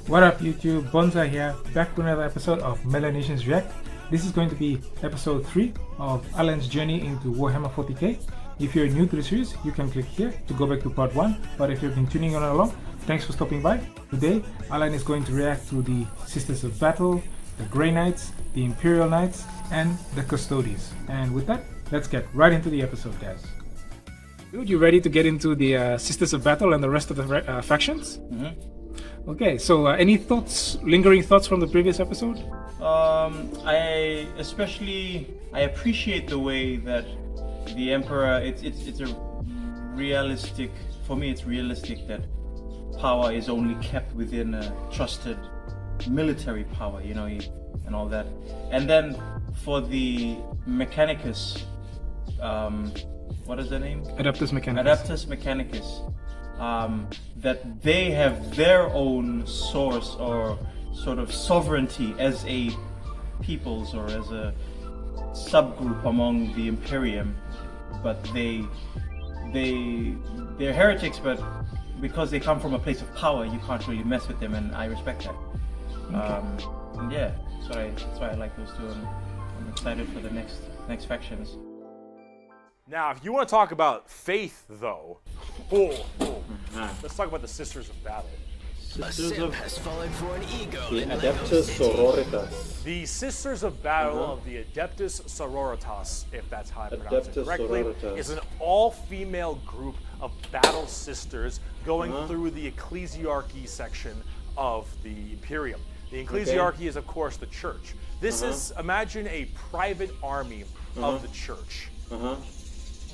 What up YouTube, BonzEye here, back with another episode of Melanesians React. This is going to be episode 3 of Allan's journey into Warhammer 40k. If you're new to the series, you can click here to go back to part 1, but if you've been tuning on along, thanks for stopping by. Today, Allan is going to react to the Sisters of Battle, the Grey Knights, the Imperial Knights, and the Custodes. And with that, let's get right into the episode, guys. Dude, you ready to get into the Sisters of Battle and the rest of the factions? Mm-hmm. Okay, so any thoughts, lingering thoughts from the previous episode? I appreciate the way that the Emperor, it's a realistic, for me it's realistic that power is only kept within a trusted military power, you know, and all that. And then for the Mechanicus, what is their name? Adeptus Mechanicus. Adeptus Mechanicus. That they have their own source or sort of sovereignty as a peoples or as a subgroup among the Imperium, but they're heretics, but because they come from a place of power, you can't really mess with them, and I respect that. Okay. And yeah, that's why I like those two, and I'm excited for the next factions. Now, if you want to talk about faith, though, let's talk about the Sisters of Battle. Has fallen for an ego. The Adeptus Sororitas. The Sisters of Battle of the Adeptus Sororitas, if that's how I pronounce it correctly, is an all-female group of battle sisters going through the ecclesiarchy section of the Imperium. The ecclesiarchy is, of course, the church. This is, imagine a private army of the church,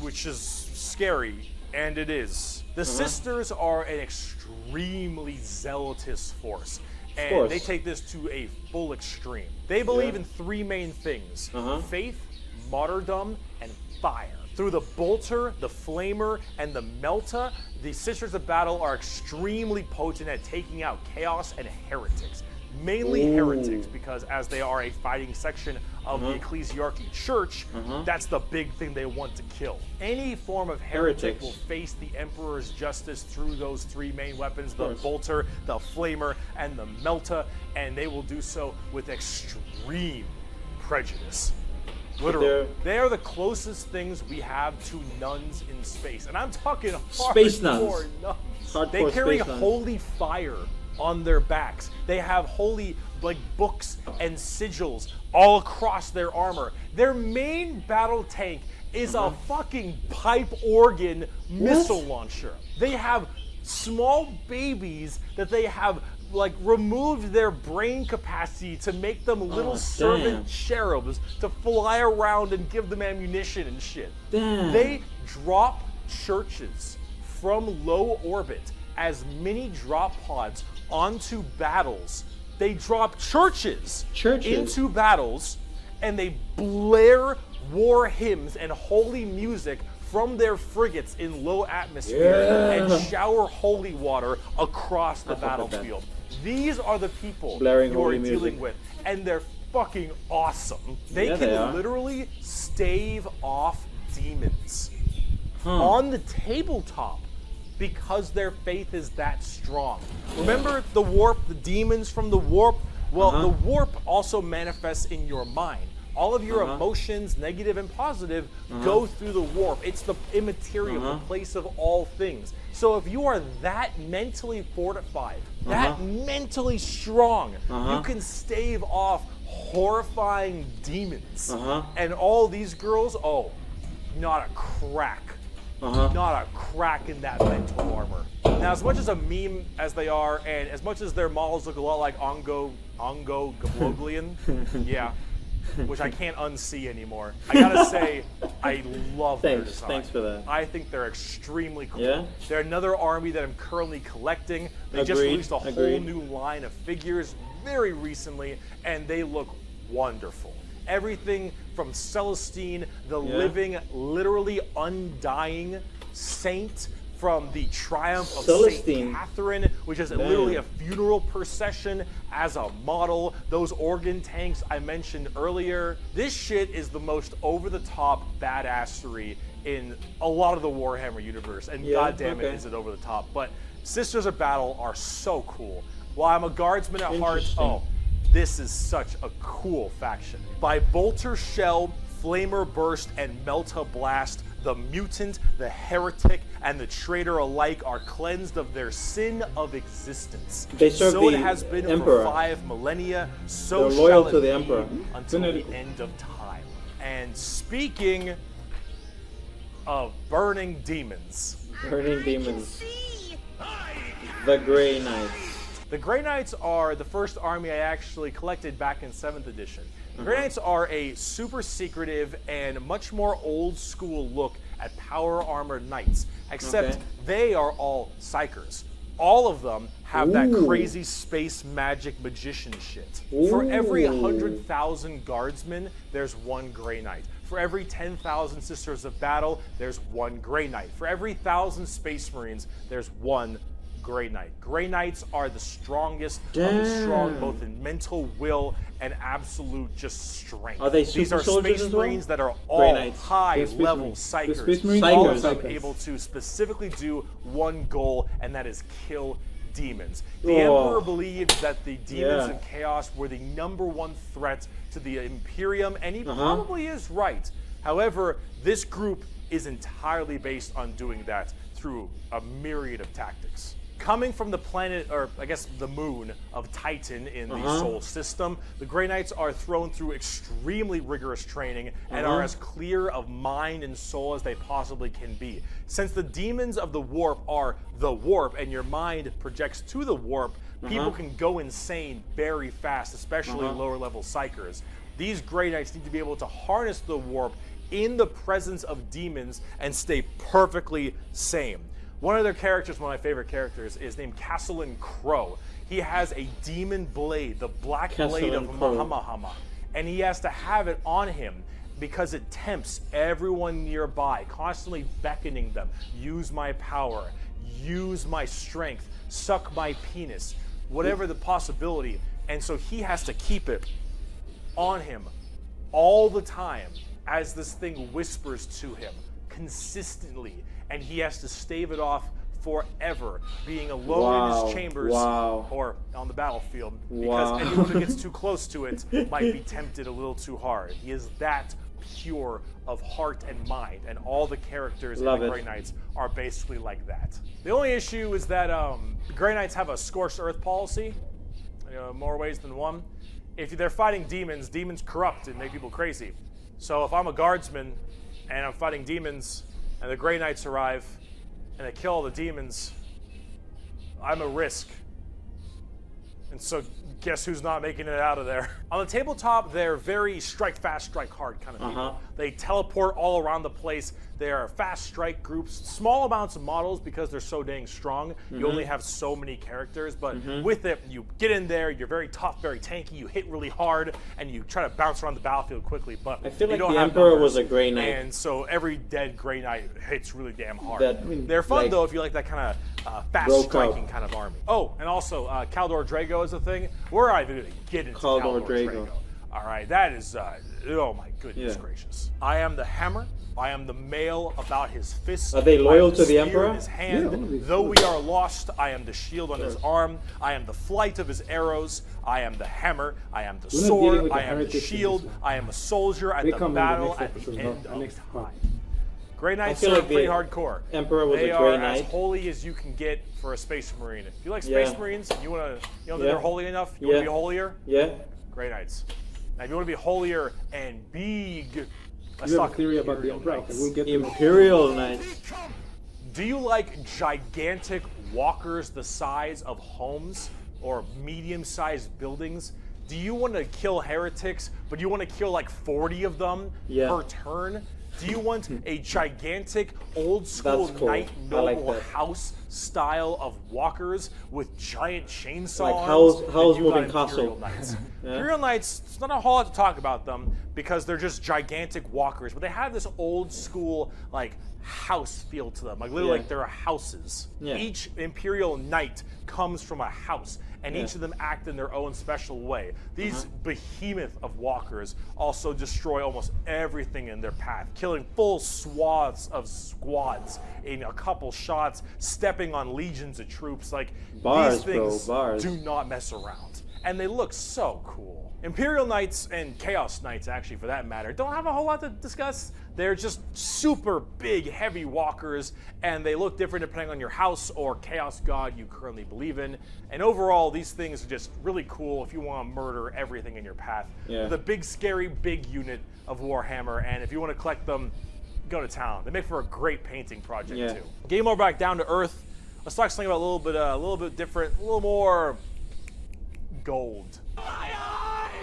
which is scary, and it is. The sisters are an extremely zealotous force, and they take this to a full extreme. They believe in three main things: faith, martyrdom, and fire. Through the bolter, the flamer, and the melta, the Sisters of Battle are extremely potent at taking out chaos and heretics. Mainly heretics, because as they are a fighting section of the ecclesiarchy church, that's the big thing they want to kill. Any form of heretic will face the Emperor's justice through those three main weapons, the bolter, the flamer, and the melta, and they will do so with extreme prejudice. Literally. They are the closest things we have to nuns in space. And I'm talking space hardcore nuns. They carry holy fire on their backs. They have holy books and sigils all across their armor. Their main battle tank is a fucking pipe organ missile launcher. They have small babies that they have removed their brain capacity to make them little servant cherubs to fly around and give them ammunition and shit. They drop churches from low orbit as mini drop pods onto battles. They drop churches into battles, and they blare war hymns and holy music from their frigates in low atmosphere and shower holy water across the battlefield. These are the people you're dealing with, and they're fucking awesome. They can literally stave off demons on the tabletop because their faith is that strong. Remember the warp, the demons from the warp? Well, the warp also manifests in your mind. All of your emotions, negative and positive, go through the warp. It's the immaterial, the place of all things. So if you are that mentally fortified, that mentally strong, you can stave off horrifying demons. And all these girls, not a crack. Not a crack in that mental armor. Now, as much as a meme as they are, and as much as their models look a lot like Ongo Gabloglian, which I can't unsee anymore. I gotta say, I love their design. Thanks for that. I think they're extremely cool. They're another army that I'm currently collecting. They just released a whole new line of figures very recently, and they look wonderful. Everything from Celestine, the living, literally undying saint, from the triumph of Saint Catherine, which is literally a funeral procession as a model. Those organ tanks I mentioned earlier. This shit is the most over-the-top badassery in a lot of the Warhammer universe, and goddamn it, is it over the top. But Sisters of Battle are so cool. While I'm a guardsman at heart, oh, this is such a cool faction. By Bolter Shell, Flamer Burst, and Melta Blast, the mutant, the heretic, and the traitor alike are cleansed of their sin of existence. They serve so the it has been Emperor. for 5 millennia, so They're loyal shall to it the be Emperor. until the end of time. And speaking of burning demons, Burning demons. The Grey Knights. the Grey Knights are the first army I actually collected back in 7th edition. The Grey Knights are a super secretive and much more old school look at power armored knights, except they are all psychers. All of them have that crazy space magic magician shit. For every 100,000 guardsmen, there's one Grey Knight. For every 10,000 Sisters of Battle, there's one Grey Knight. For every 1,000 Space Marines, there's one Grey Knight. Grey Knights are the strongest of the strong, both in mental will and absolute just strength. Are they These super are soldiers Space as well? Marines that are Grey all Knights. high-level Space psychers. Marines All are of them psychers. able to specifically do one goal, and that is kill demons. The Emperor believed that the demons of chaos were the #1 threat to the Imperium, and he probably is right. However, this group is entirely based on doing that through a myriad of tactics. Coming from the planet, or I guess the moon of Titan in the Sol system, the Grey Knights are thrown through extremely rigorous training and are as clear of mind and soul as they possibly can be. Since the demons of the warp are the warp and your mind projects to the warp, people can go insane very fast, especially lower level psychers. These Grey Knights need to be able to harness the warp in the presence of demons and stay perfectly sane. One of their characters, one of my favorite characters, is named Castellan Crow. He has a demon blade, the black blade of Mahamahama, and he has to have it on him because it tempts everyone nearby, constantly beckoning them. Use my power, use my strength, suck my penis, whatever the possibility. And so he has to keep it on him all the time as this thing whispers to him consistently, and he has to stave it off forever, being alone in his chambers or on the battlefield, because anyone who gets too close to it might be tempted a little too hard. He is that pure of heart and mind, and all the characters in the Grey Knights are basically like that. The only issue is that the Grey Knights have a scorched earth policy, more ways than one. If they're fighting demons, demons corrupt and make people crazy. So if I'm a guardsman and I'm fighting demons and the Grey Knights arrive and they kill all the demons, I'm a risk. And so guess who's not making it out of there? On the tabletop, they're very strike fast, strike hard kind of people. They teleport all around the place. They are fast strike groups, small amounts of models because they're so dang strong. You only have so many characters, but with it, you get in there, you're very tough, very tanky, you hit really hard, and you try to bounce around the battlefield quickly, but I feel you like don't the have Emperor numbers, was a Grey Knight. and so every dead Grey Knight hits really damn hard. That- They're fun like- though if you like that kind of fast striking kind of army. Oh, and also Caldor Drago is a thing. We're not even going to get into Caldor Caldor Drago. Drago. All right, that is, oh my goodness gracious. I am the hammer. I am the mail about his fist. Are they I loyal am to the spear Emperor? in his hand. Though we are lost, I am the shield on his arm. I am the flight of his arrows. I am the hammer. I am the We're not dealing sword. with the I am the heretics in shield. this one. I am a soldier at They the come in the battle next at the episode, end not of next time. part. Grey Knights feel are like pretty the hardcore. Emperor was They a Grey are Knight. as holy as you can get for a Space Marine. If you like Space Marines, and you want to, you don't think they're holy enough, you want to be holier, Grey Knights. Now, if you want to be holier and big, let's You have talk a theory about the Imperial Emperor? Knights. We'll get to Imperial Knights. Do you like gigantic walkers the size of homes or medium-sized buildings? Do you want to kill heretics, but you want to kill like 40 of them per turn? Do you want a gigantic, old-school That's cool. knight I like noble that. house style of walkers with giant chainsaw Like arms? Howl's Then you got Moving Imperial Castle. Knights. Imperial Knights, it's not a whole lot to talk about them because they're just gigantic walkers, but they have this old school like house feel to them, like literally like they're houses. Each Imperial Knight comes from a house, and each of them act in their own special way. These behemoth of walkers also destroy almost everything in their path, killing full swaths of squads in a couple shots, stepping on legions of troops. Like these things do not mess around, and they look so cool. Imperial Knights and Chaos Knights, actually, for that matter, don't have a whole lot to discuss. They're just super big, heavy walkers, and they look different depending on your house or chaos god you currently believe in. And overall, these things are just really cool if you want to murder everything in your path. They're the big, scary, big unit of Warhammer, and if you want to collect them, go to town. They make for a great painting project, too. Getting more back down to earth, let's talk something about a little bit different, a little more gold.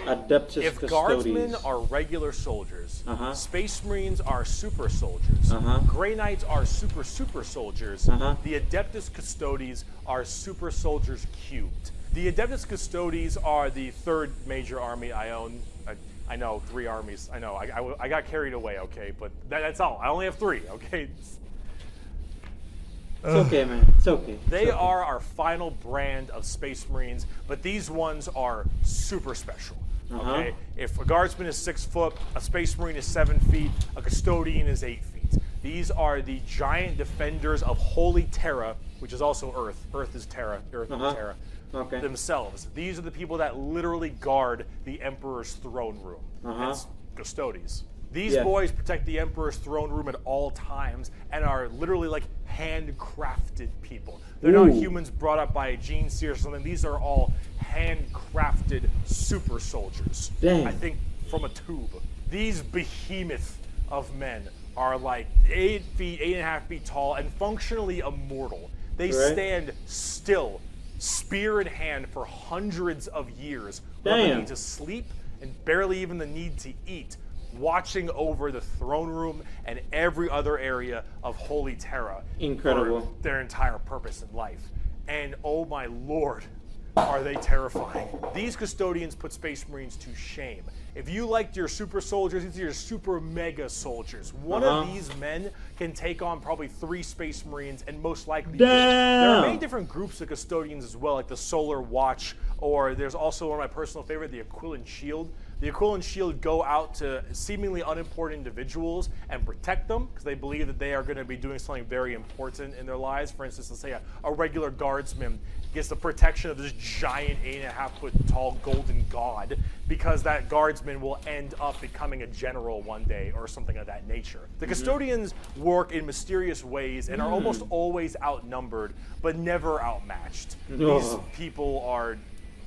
Adeptus if Custodes. guardsmen are regular soldiers, Space Marines are super soldiers, Grey Knights are super soldiers, the Adeptus Custodes are super soldiers cubed. The Adeptus Custodes are the third major army I own. I know, 3 armies. I know, I got carried away, okay, but that's all. I only have 3, okay? It's okay, man. It's okay. They are our final brand of Space Marines, but these ones are super special. Okay, if a guardsman is 6 foot, a Space Marine is 7 feet, a custodian is 8 feet. These are the giant defenders of Holy Terra, which is also Earth. Earth is Terra. Earth is Terra. Themselves. These are the people that literally guard the Emperor's throne room. It's Custodes. These boys protect the Emperor's throne room at all times and are literally like handcrafted people. They're not humans brought up by a gene seer or something. These are all handcrafted super soldiers. I think from a tube. These behemoth of men are like 8 feet, 8.5 feet tall, and functionally immortal. They stand still, spear in hand, for hundreds of years without the need to sleep and barely even the need to eat, watching over the throne room and every other area of Holy Terra. Incredible. For their entire purpose in life. And oh my lord, are they terrifying. These custodians put Space Marines to shame. If you liked your super soldiers, these are your super mega soldiers. One of these men can take on probably 3 Space Marines and most likely there are many different groups of custodians as well, like the Solar Watch, or there's also one of my personal favorite, the Aquilon Shield. The Aquilon Shield go out to seemingly unimportant individuals and protect them because they believe that they are going to be doing something very important in their lives. For instance, let's say a regular guardsman gets the protection of this giant 8.5 foot tall golden god because that guardsman will end up becoming a general one day or something of that nature. The custodians work in mysterious ways and are almost always outnumbered but never outmatched. These people are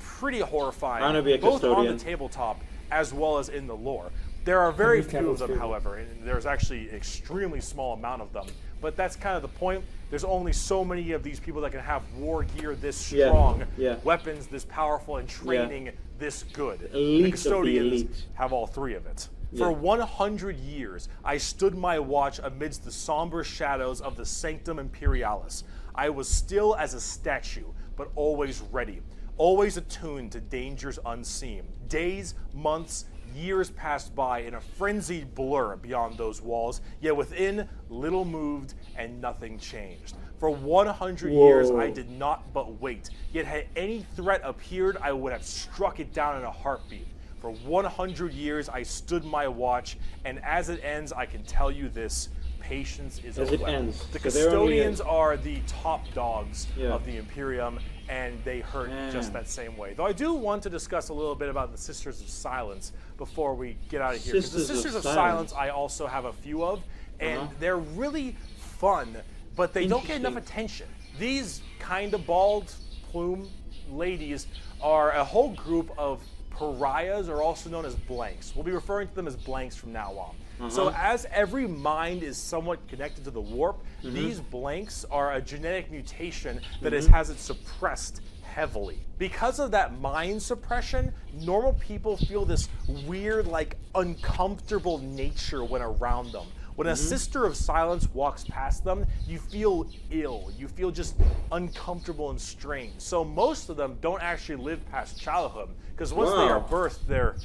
pretty horrifying, both on the tabletop as well as in the lore. There are very few of them, however, and there's actually an extremely small amount of them. But that's kind of the point. There's only so many of these people that can have war gear this strong, weapons this powerful, and training this good. The custodians have all 3 of it. For 100 years, I stood my watch amidst the somber shadows of the Sanctum Imperialis. I was still as a statue, but always ready. Always attuned to dangers unseen. Days, months, years passed by in a frenzied blur beyond those walls, yet within, little moved and nothing changed. For 100 years, I did not but wait, yet had any threat appeared, I would have struck it down in a heartbeat. For 100 years, I stood my watch, and as it ends, I can tell you this: patience is a weapon. The custodians are the top dogs of the Imperium, and they hurt just that same way. Though I do want to discuss a little bit about the Sisters of Silence before we get out of here. Because the Sisters of Silence I also have a few of, and they're really fun, but they don't get enough attention. These kind of bald plume ladies are a whole group of pariahs, or also known as blanks. We'll be referring to them as blanks from now on. So as every mind is somewhat connected to the warp, these blanks are a genetic mutation that has it suppressed heavily. Because of that mind suppression, normal people feel this weird, like, uncomfortable nature when around them. When a Sister of Silence walks past them, you feel ill. You feel just uncomfortable and strange. So most of them don't actually live past childhood, because once they are birthed, they're,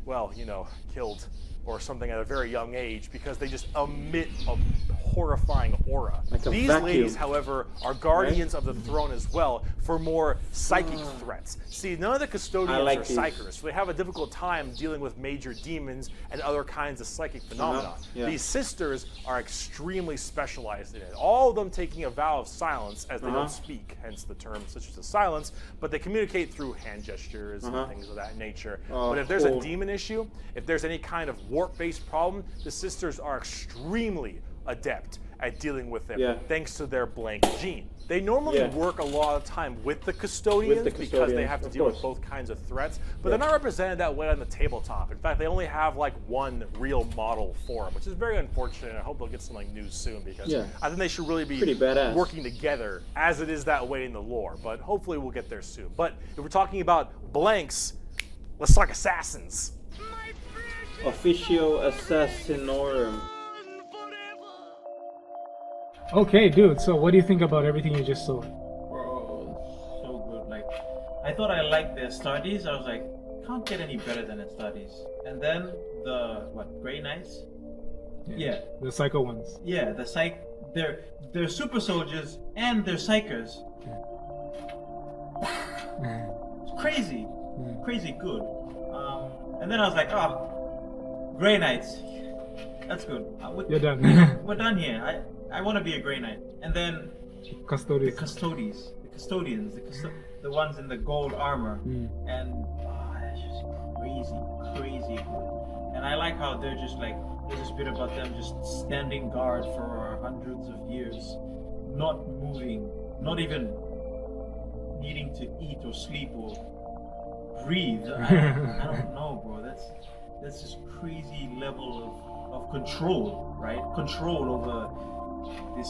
well, you know, killed or something at a very young age, because they just emit a horrifying aura. Like a These vacuum. ladies, however, are guardians of the throne as well for more psychic threats. See, none of the custodians like are these. psychers, so they have a difficult time dealing with major demons and other kinds of psychic phenomena. Yeah. These sisters are extremely specialized in it. All of them taking a vow of silence, as they don't speak, hence the term Sisters of Silence, but they communicate through hand gestures and things of that nature. But if there's a demon issue, if there's any kind of warp-based problem, the sisters are extremely adept at dealing with them, thanks to their blank gene. They normally work a lot of time with the custodians, because they have to deal with both kinds of threats, but they're not represented that way on the tabletop. In fact, they only have like one real model for them, which is very unfortunate. I hope they'll get something new soon, because I think they should really be working together as it is that way in the lore, but hopefully we'll get there soon. But if we're talking about blanks, let's talk assassins. Officio Assassinorum. Okay, dude. So, what do you think about everything you just saw? Bro, so good. Like, I thought I liked the Astartes. I was like, can't get any better than Astartes. And then the Grey Knights? Yeah. The psycho ones. Yeah, the they're super soldiers and they're psychers. It's crazy. Crazy good. And then I was like, Grey Knights. That's good. You're done. We're done here. I want to be a Grey Knight. And then Custodes. the custodians, the ones in the gold armor, and that's just crazy good. And I like how they're just like, there's this bit about them just standing guard for hundreds of years, not moving, not even needing to eat or sleep or breathe. I don't know, bro. That's just crazy level of control, right? Control over this,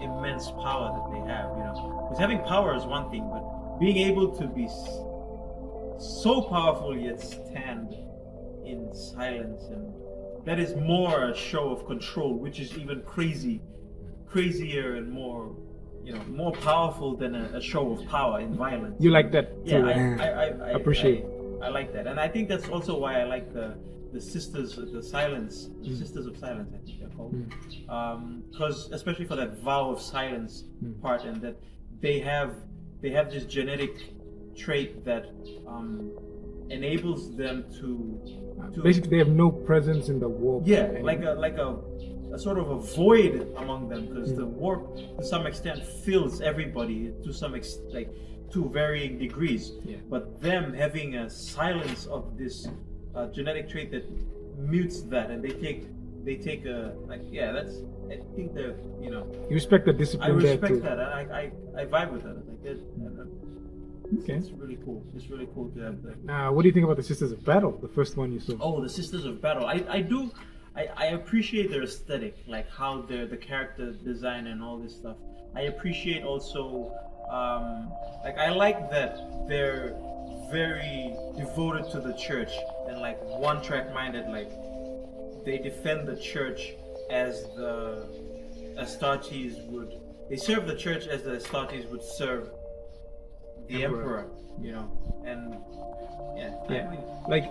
immense power that they have, Because having power is one thing, but being able to be so powerful yet stand in silence, and that is more a show of control, which is even crazier and more, more powerful than a show of power in violence. You like that too? Yeah, I appreciate. I like that, and I think that's also why I like the Sisters of Silence, Sisters of Silence, I think they're called, because especially for that vow of silence part, and that they have this genetic trait that enables them to basically they have no presence in the warp. Yeah, like a sort of a void among them, because the warp to some extent fills everybody to some extent, to varying degrees. But them having a silence of this genetic trait that mutes that, and they take a that's, I think they're, You respect the discipline. I respect there too. that, and I vibe with that. Like that. Okay. It's really cool. It's really cool to have that. Now, what do you think about the Sisters of Battle, the first one you saw? Oh, the Sisters of Battle. I appreciate their aesthetic, like how the character design and all this stuff. I appreciate also, I like that they're very devoted to the church and one-track minded. Like they defend the church as the Astartes would. They serve the church as the Astartes would serve the Emperor. And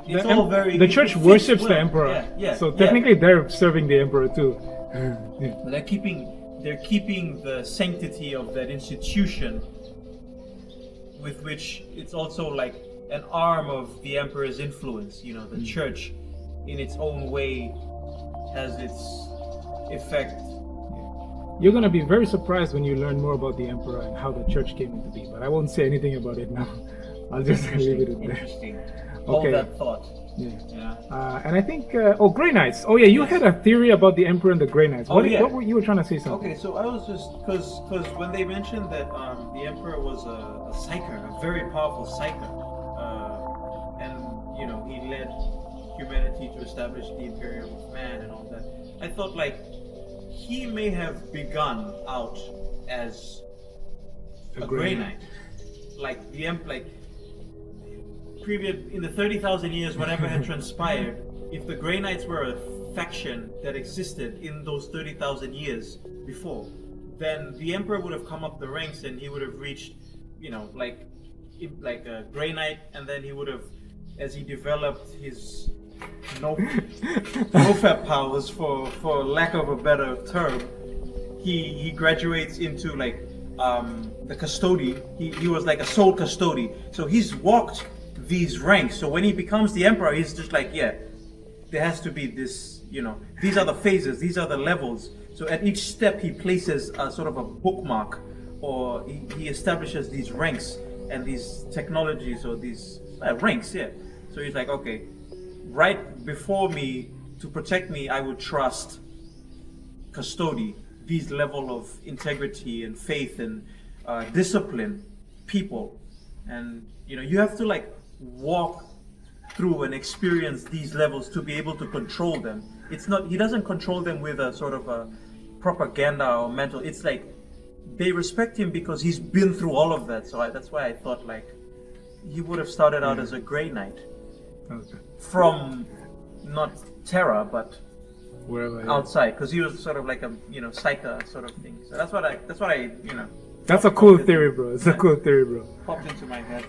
it's all very. The church worships the Emperor. So technically, they're serving the Emperor too. But they're keeping the sanctity of that institution, with which it's also like an arm of the Emperor's influence. The church, in its own way, has its effect. You're gonna be very surprised when you learn more about the Emperor and how the church came into being. But I won't say anything about it now. I'll just leave it at that. Interesting. Hold that thought. Yeah. And I think, Grey Knights. Oh yeah, you had a theory about the Emperor and the Grey Knights. What were you trying to say something? Okay, so I was just because when they mentioned that the Emperor was a psyker, a very powerful psyker, and he led humanity to establish the Imperial of man and all that, I thought he may have begun out as a Grey Knight, previous in the 30,000 years, whatever had transpired, if the Grey Knights were a faction that existed in those 30,000 years before, then the Emperor would have come up the ranks and he would have reached, you know, like a Grey Knight, and then he would have, as he developed his no-fap powers, for lack of a better term, he graduates into like the Custode. He was like a soul Custode. So he's walked these ranks. So when he becomes the Emperor, he's just like, yeah, there has to be this, you know, these are the phases, these are the levels. So at each step he places a sort of a bookmark, or he establishes these ranks and these technologies, or these ranks, yeah. So he's like, okay, right before me, to protect me, I would trust Custode, these level of integrity and faith and discipline, people. And you know, you have to like walk through and experience these levels to be able to control them. It's not, he doesn't control them with a sort of a propaganda or mental, it's like they respect him because he's been through all of that. So that's why I thought like he would have started out as a Grey Knight. Okay. From not Terra, but Wherever, outside, because he was sort of like a, you know, psyker sort of thing. So that's what I you know. That's a cool theory, bro. It's a cool theory, bro. Popped into my head.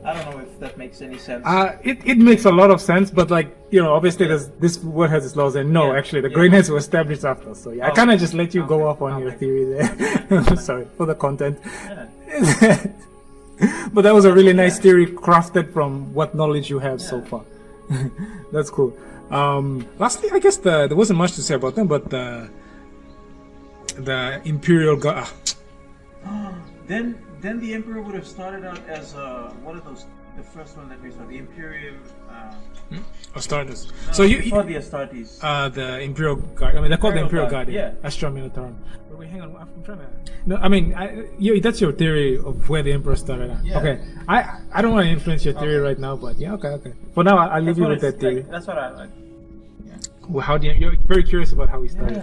I don't know if that makes any sense. It makes a lot of sense, but like, you know, obviously this world has its laws, and no, actually the Grey Knights were established after. So yeah, I kind of just let you go off on your theory there. Sorry for the content. Yeah. But that was a really nice theory crafted from what knowledge you have so far. That's cool. Lastly, I guess there wasn't much to say about them, but the Imperial god. Then the Emperor would have started out as what are those? The first one that we saw, the Imperial. Astartes. No, So you before the Astartes. the Imperial Guard. I mean, they're called the Imperial Guard. Yeah. Astra Minotaur. But wait, hang on. I'm trying to. No, I mean, that's your theory of where the Emperor started out. Yeah. Okay. I don't want to influence your theory right now, but yeah. Okay. For now, I'll leave you with that theory. Like, that's what I like. Well, how do you're very curious about how he started?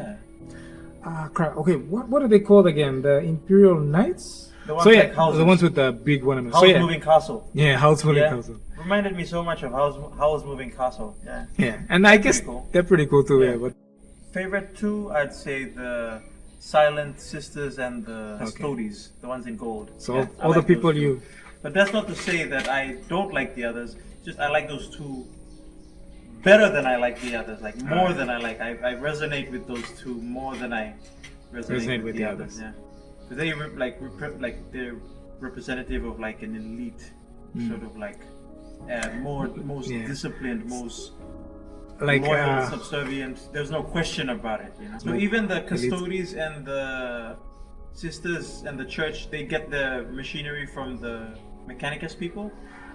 Yeah. Crap. Okay. What are they called again? The Imperial Knights. The ones So yeah, like houses. the ones with the big one. House Moving Castle. Yeah, House Moving Yeah. Castle. Reminded me so much of House Moving Castle. Yeah. Yeah, and I guess cool. they're pretty cool too. Yeah. Yeah, but Favorite two, I'd say the Silent Sisters and the Custodes, the ones in gold. so Yeah, I all the like those people two. you. But that's not to say that I don't like the others. Just I like those two better than I like the others. Like more than I like. I resonate with those two more than I resonate with the others. Yeah. Because they like they're representative of like an elite sort of like most disciplined, most Like loyal, subservient. There's no question about it, you know. So even the Custodes and the Sisters and the Church, they get the machinery from the Mechanicus people.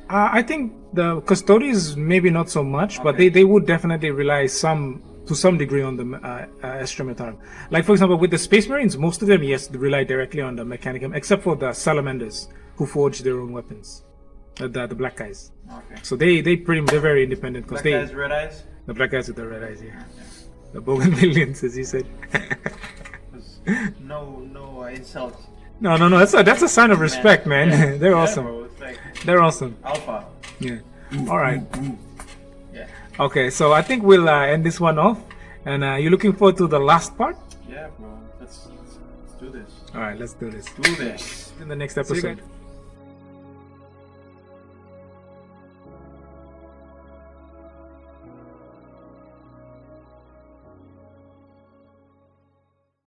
I think the Custodes maybe not so much, but they would definitely rely to some degree on the Astra Minotaur. Like for example, with the Space Marines, most of them they rely directly on the Mechanicum, except for the Salamanders who forge their own weapons, the black guys. Okay. So they're very independent because Black guys, red eyes. the black guys with the red eyes, yeah. The Bougainvilleans, as you said. No insult. No. That's a sign of respect, man. Yeah. They're Yeah, awesome. bro, it's like They're awesome. alpha. Yeah. All right. Yeah. Okay, so I think we'll end this one off. And you're looking forward to the last part? Yeah, bro. Let's do this. All right, let's do this. Do this. In the next See you episode. guys.